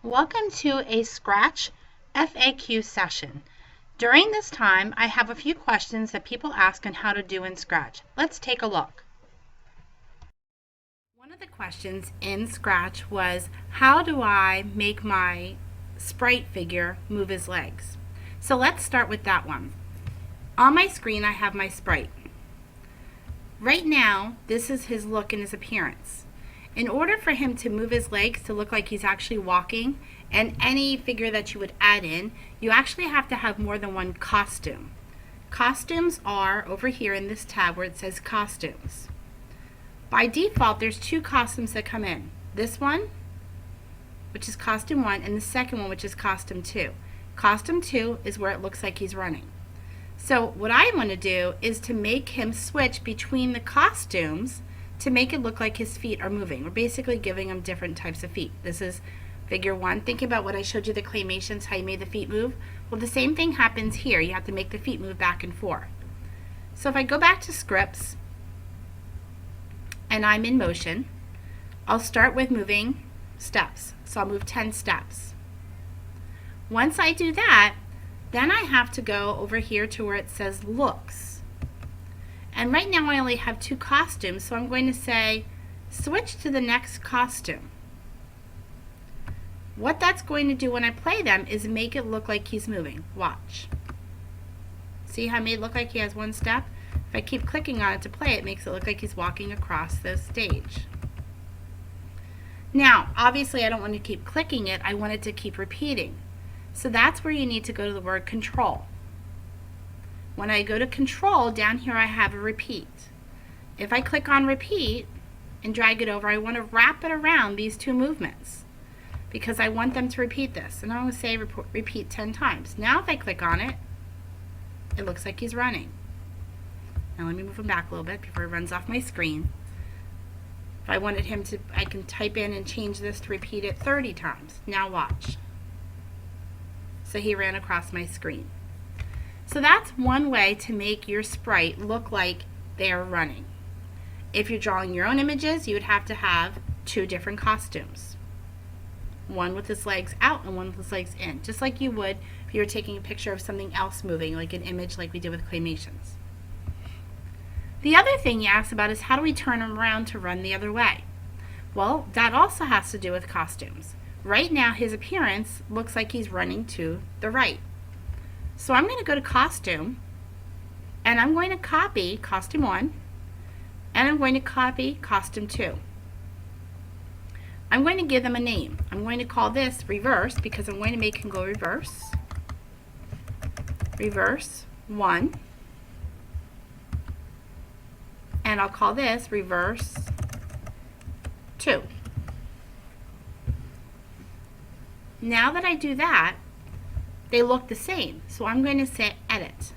Welcome to a Scratch FAQ session. During this time, I have a few questions that people ask on how to do in Scratch. Let's take a look. One of the questions in Scratch was, how do I make my sprite figure move his legs? So let's start with that one. On my screen, I have my sprite. Right now, this is his look and his appearance. In order for him to move his legs to look like he's actually walking, and any figure that you would add in, you actually have to have more than one costume. Costumes are over here in this tab where it says costumes. By default, there's two costumes that come in. This one, which is costume 1, and the second one, which is costume 2. Costume 2 is where it looks like he's running. So what I want to do is to make him switch between the costumes to make it look like his feet are moving. We're basically giving him different types of feet. This is figure 1. Think about what I showed you, the claymations, how you made the feet move. Well, the same thing happens here. You have to make the feet move back and forth. So if I go back to scripts and I'm in motion, I'll start with moving steps. So I'll move 10 steps. Once I do that, then I have to go over here to where it says looks. And right now I only have 2 costumes, so I'm going to say switch to the next costume. What that's going to do when I play them is make it look like he's moving. Watch. See how I made it look like he has 1 step? If I keep clicking on it to play, it makes it look like he's walking across the stage. Now, obviously I don't want to keep clicking it, I want it to keep repeating. So that's where you need to go to the word control. When I go to control, down here I have a repeat. If I click on repeat and drag it over, I want to wrap it around these 2 movements because I want them to repeat this. And I'm going to say repeat 10 times. Now if I click on it, it looks like he's running. Now let me move him back a little bit before he runs off my screen. If I wanted him to, I can type in and change this to repeat it 30 times. Now watch. So he ran across my screen. So that's one way to make your sprite look like they're running. If you're drawing your own images, you would have to have 2 different costumes. One with his legs out and one with his legs in, just like you would if you were taking a picture of something else moving, like an image like we did with claymations. The other thing you asked about is how do we turn him around to run the other way? Well, that also has to do with costumes. Right now his appearance looks like he's running to the right. So I'm going to go to costume and I'm going to copy costume 1 and I'm going to copy costume 2. I'm going to give them a name. I'm going to call this reverse because I'm going to make him go reverse. Reverse 1. And I'll call this reverse 2. Now that I do that, they look the same. So I'm going to say edit.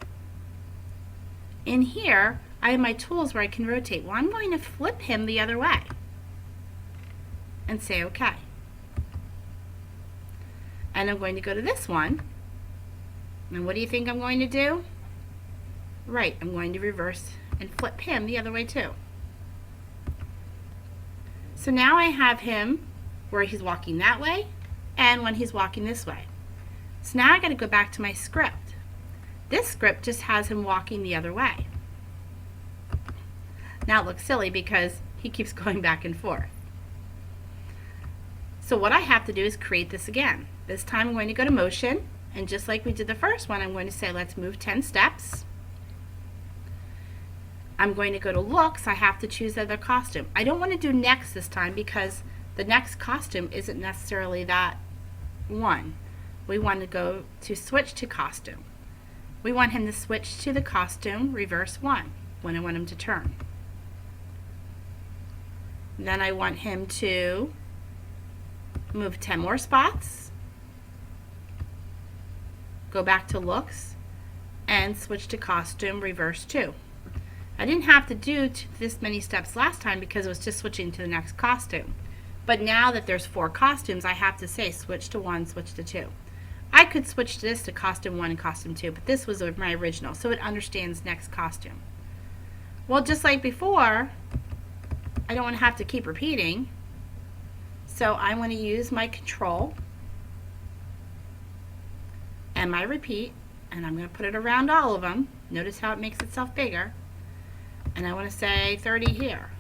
In here, I have my tools where I can rotate. Well, I'm going to flip him the other way and say OK. And I'm going to go to this one. And what do you think I'm going to do? Right, I'm going to reverse and flip him the other way too. So now I have him where he's walking that way and when he's walking this way. So now I got to go back to my script. This script just has him walking the other way. Now it looks silly because he keeps going back and forth. So what I have to do is create this again. This time I'm going to go to motion, and just like we did the first one, I'm going to say let's move 10 steps. I'm going to go to looks. I have to choose the other costume. I don't want to do next this time because the next costume isn't necessarily that one. We want to go to switch to costume. We want him to switch to the costume reverse 1 when I want him to turn. Then I want him to move 10 more spots, go back to looks, and switch to costume reverse 2. I didn't have to do this many steps last time because it was just switching to the next costume. But now that there's 4 costumes, I have to say switch to 1, switch to 2. I could switch this to costume 1 and costume 2, but this was my original, so it understands next costume. Well, just like before, I don't want to have to keep repeating. So I want to use my control and my repeat, and I'm going to put it around all of them. Notice how it makes itself bigger. And I want to say 30 here.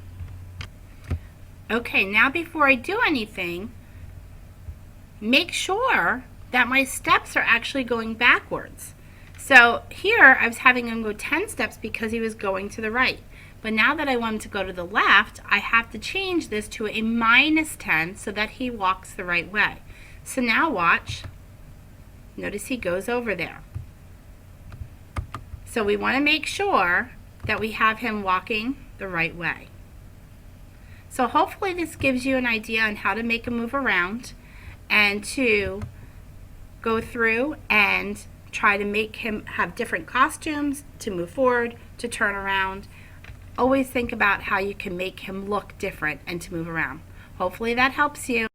Okay, now before I do anything, make sure that my steps are actually going backwards. So here I was having him go 10 steps because he was going to the right. But now that I want him to go to the left, I have to change this to a -10 so that he walks the right way. So now watch. Notice he goes over there. So we want to make sure that we have him walking the right way. So hopefully this gives you an idea on how to make him move around and to go through and try to make him have different costumes, to move forward, to turn around. Always think about how you can make him look different and to move around. Hopefully that helps you.